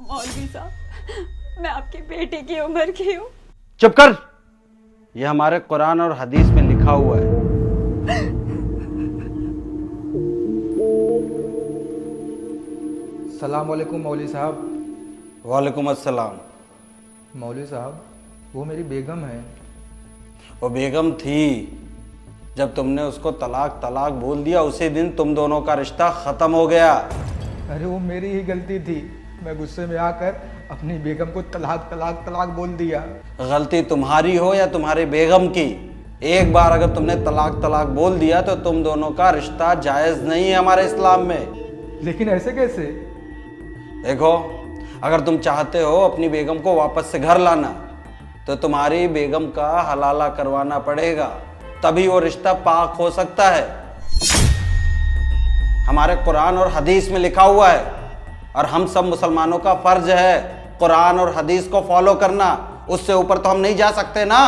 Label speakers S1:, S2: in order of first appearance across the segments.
S1: मौलवी साहब, मैं आपकी बेटी की उम्र की हूँ।
S2: चुप कर। ये हमारे कुरान और हदीस में लिखा हुआ है।
S3: सलाम वालेकुम मौलवी साहब।
S2: वालेकुम अस्सलाम।
S3: मौलवी साहब, वो मेरी बेगम है।
S2: वो बेगम थी। जब तुमने उसको तलाक तलाक बोल दिया उसी दिन तुम दोनों का रिश्ता खत्म हो गया।
S3: अरे वो मेरी ही गलती थी, मैं गुस्से में आकर अपनी बेगम को तलाक तलाक तलाक बोल दिया।
S2: गलती तुम्हारी हो या तुम्हारे बेगम की, एक बार अगर तुमने तलाक तलाक बोल दिया तो तुम दोनों का रिश्ता जायज नहीं है हमारे इस्लाम में।
S3: लेकिन ऐसे कैसे?
S2: देखो, अगर तुम चाहते हो अपनी बेगम को वापस से घर लाना तो तुम्हारी बेगम का हलाला करवाना पड़ेगा, तभी वो रिश्ता पाक हो सकता है। हमारे कुरान और हदीस में लिखा हुआ है और हम सब मुसलमानों का फर्ज है कुरान और हदीस को फॉलो करना। उससे ऊपर तो हम नहीं जा सकते ना।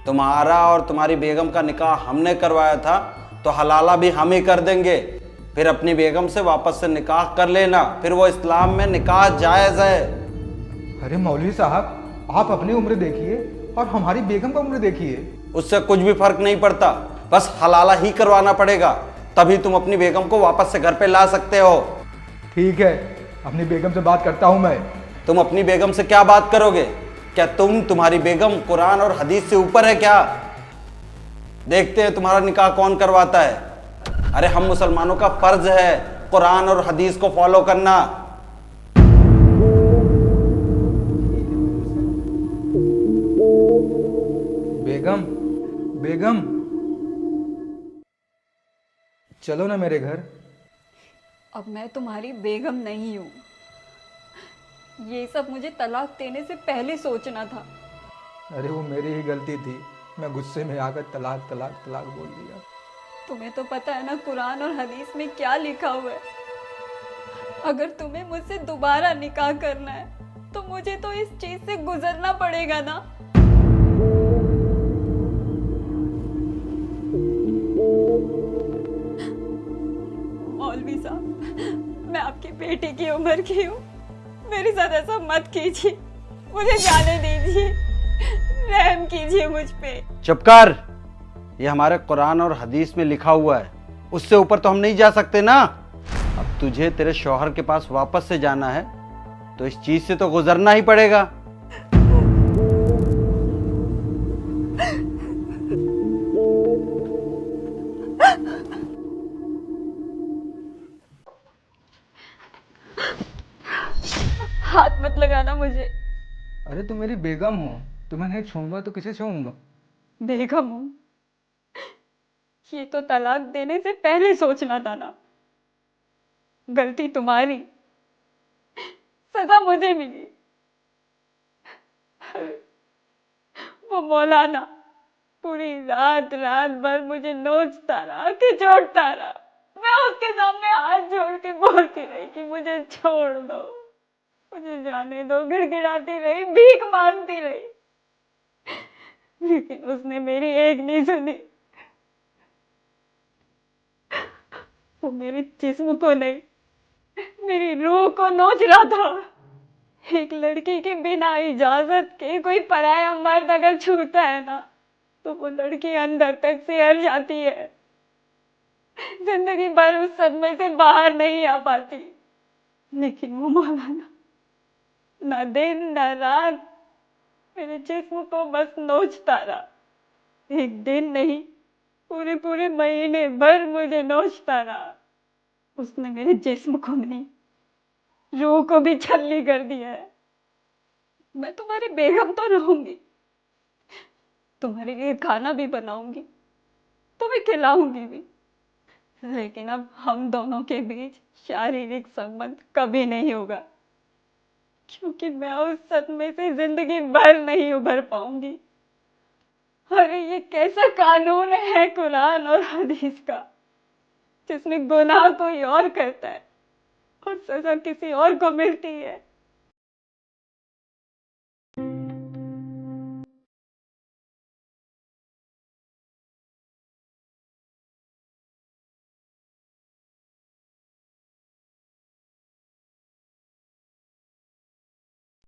S2: तुम्हारा और तुम्हारी बेगम का निकाह हमने करवाया था तो हलाला भी हम ही कर देंगे। फिर अपनी बेगम से वापस से निकाह कर लेना, फिर वो इस्लाम में निकाह जायज़ है।
S3: अरे मौलवी साहब, आप अपनी उम्र देखिए और हमारी बेगम का उम्र देखिए।
S2: उससे कुछ भी फर्क नहीं पड़ता, बस हलाला ही करवाना पड़ेगा, तभी तुम अपनी बेगम को वापस से घर पे ला सकते हो।
S3: ठीक है, अपनी बेगम से बात करता हूँ मैं।
S2: तुम अपनी बेगम से क्या बात करोगे? क्या तुम्हारी बेगम कुरान और हदीस से ऊपर है क्या? देखते हैं तुम्हारा निकाह कौन करवाता है। अरे हम मुसलमानों का फर्ज है कुरान और हदीस को फॉलो करना।
S3: बेगम, बेगम, चलो ना मेरे घर।
S1: अब मैं तुम्हारी बेगम नहीं हूँ। ये सब मुझे तलाक देने से पहले सोचना था।
S3: अरे वो मेरी ही गलती थी, मैं गुस्से में आकर तलाक तलाक तलाक बोल दिया।
S1: तुम्हें तो पता है ना कुरान और हदीस में क्या लिखा हुआ है। अगर तुम्हें मुझसे दोबारा निकाह करना है तो मुझे तो इस चीज से गुजरना पड़ेगा ना। मौलवी साहब, मैं आपकी बेटी की उम्र की हूँ, मेरे साथ ऐसा मत कीजिए, मुझे जाने दीजिए, रहम कीजिए मुझ पे।
S2: चुप कर। ये हमारे कुरान और हदीस में लिखा हुआ है, उससे ऊपर तो हम नहीं जा सकते ना। अब तुझे तेरे शौहर के पास वापस से जाना है तो इस चीज से तो गुजरना ही पड़ेगा।
S1: हाथ मत लगाना मुझे।
S3: अरे तुम मेरी बेगम हो, तुम्हें नहीं छूऊंगा तो किसे छूऊंगा?
S1: बेगम हूँ, ये तो तलाक देने से पहले सोचना था ना। गलती तुम्हारी, सजा मुझे मिली। वो मौलाना पूरी रात रात भर मुझे नोचता रहा, खिचोड़ता रहा। मैं उसके सामने हाथ जोड़ के बोलती रही कि मुझे छोड़ दो, मुझे जाने दो, गिड़गिड़ाती रही, भीख मांगती रही, लेकिन उसने मेरी एक नहीं सुनी। वो मेरे जिस्म को नहीं, मेरी रूह को नोच रहा था। एक लड़की के बिना इजाजत के कोई पराया मर्द अगर छूता है ना तो वो लड़की अंदर तक सिहर जाती है, जिंदगी भर उस सदमे से बाहर नहीं आ पाती। लेकिन वो मौलाना ना दिन ना रात मेरे जिस्म को बस नोचता रहा। एक दिन नहीं, पूरे पूरे महीने भर मुझे नोचता रहा। उसने मेरे जिस्म को नहीं, रूह को भी छलनी कर दिया है। मैं तुम्हारी बेगम तो रहूंगी, तुम्हारे लिए खाना भी बनाऊंगी, तुम्हें खिलाऊंगी भी, लेकिन अब हम दोनों के बीच शारीरिक संबंध कभी नहीं होगा, क्योंकि मैं उस सदमे से जिंदगी भर नहीं उभर पाऊंगी। अरे ये कैसा कानून है कुरान और हदीस का, जिसमें गुनाह कोई और करता है और सजा किसी और को मिलती है।